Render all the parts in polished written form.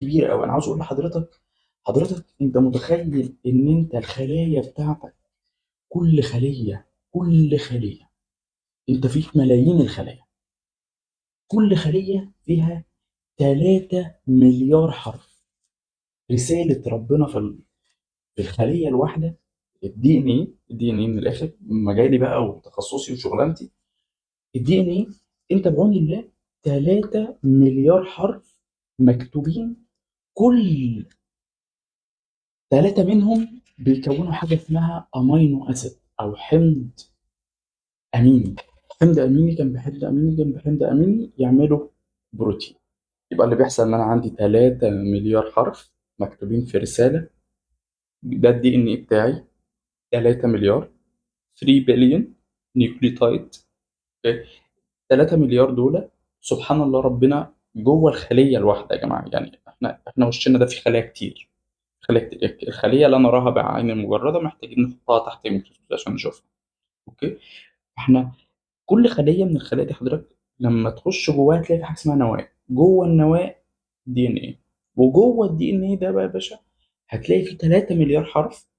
كبيره قوي. انا عاوز اقول حضرتك انت متخيل ان انت الخلايا بتاعتك، كل خليه انت فيك ملايين الخلايا، كل خليه فيها 3 مليار حرف. رساله ربنا في الخليه الواحده. الدي ان ايه من الاخر، مجالي بقى وتخصصي وشغلانتي. الدي ان ايه، انت بعون الله 3 مليار حرف مكتوبين. كل 3 منهم بيكونوا حاجه اسمها امينو اسيد او حمض اميني. حمض اميني جنب حمض اميني جنب حمض اميني يعملوا بروتين. يبقى اللي بيحصل ان انا عندي 3 مليار حرف مكتوبين في رساله. ده الدي ان ايه بتاعي. 3 مليار، 3 بليون نيوكليوتايد. 3 مليار دول سبحان الله ربنا جوه الخليه الواحده يا جماعه. يعني احنا وشنا ده في خلايا كتير. خلايا كتير. الخليه لا نراها بعين المجرده، محتاجين نحطها تحت الميكروسكوب عشان نشوفها. اوكي. احنا كل خليه من الخلايا دي حضرتك لما تخش جواها تلاقي في حاجه اسمها نواه. جوه النواه دي ان ايه. وجوه الدي ان ايه ده بقى يا باشا هتلاقي فيه 3 مليار حرف.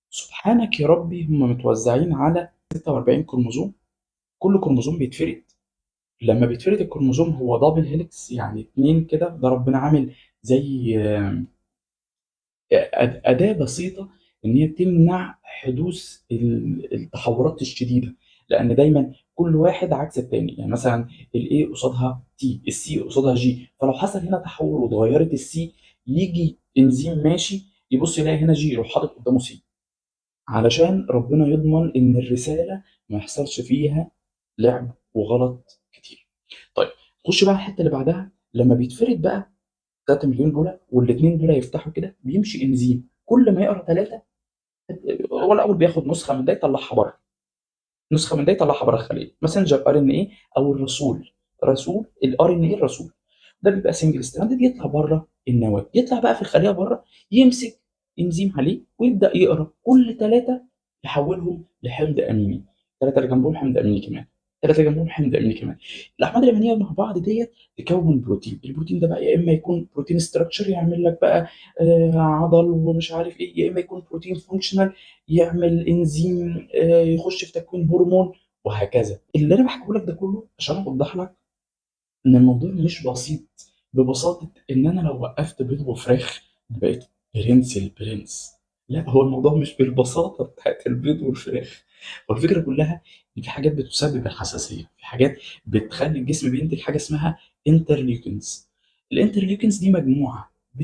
سبحانك يا ربي هم متوزعين على 46 كروموزوم. كل كروموزوم بيتفرد. لما بيتفرد الكروموزوم هو دبل هيلكس، يعني اتنين كده. ده ربنا عامل زي أداة بسيطة إن هي تمنع حدوث التحورات الشديدة. لأن دايما كل واحد عكس التاني. يعني مثلا ال A قصادها T، ال C قصادها G. فلو حصل هنا تحول واتغيرت ال C، يجي انزيم ماشي يبص يلاقي هنا G يروح حاطط قدامه C، علشان ربنا يضمن إن الرسالة ما يحصلش فيها لعب وغلط كتير. طيب خش بقى الحتة اللي بعدها. لما بيتفرد بقى 3 مليون دول والاثنين دول يفتحوا كده، بيمشي انزيم كل ما يقرا ثلاثه. هو الاول بياخد نسخه من ده يطلعها بره، نسخه من ده يطلعها بره الخليه. ماسنجر ار ان ايه او الرسول. رسول الار ان ايه الرسول ده بيبقى سنجل ستراند، يطلع بره النواه، يطلع بقى في الخليه بره، يمسك انزيم عليه ويبدا يقرا كل ثلاثه، يحولهم لحمض اميني. ثلاثه اللي جنبهم حمض اميني كمان، ثلاثه جنبهم حمض اميني كمان. الاحماض الامينيه مع بعض ديت تكون بروتين. البروتين ده بقى يا اما يكون بروتين ستراكشر يعمل لك بقى عضل ومش عارف ايه، يا اما يكون بروتين فانكشنال يعمل انزيم يخش في تكوين هرمون، وهكذا. اللي انا بحكيه لك ده كله عشان اوضح لك ان الموضوع مش بسيط. ببساطه ان انا لو وقفت بيض وفراخ بقيت برنس البرنس. لا، هو الموضوع مش بالبساطه بتاعت البيض والفراخ. هو الفكره كلها ان في حاجات بتسبب الحساسيه، في حاجات بتخلي الجسم بينتج حاجه اسمها انترليوكنز. الانترليوكنز دي مجموعه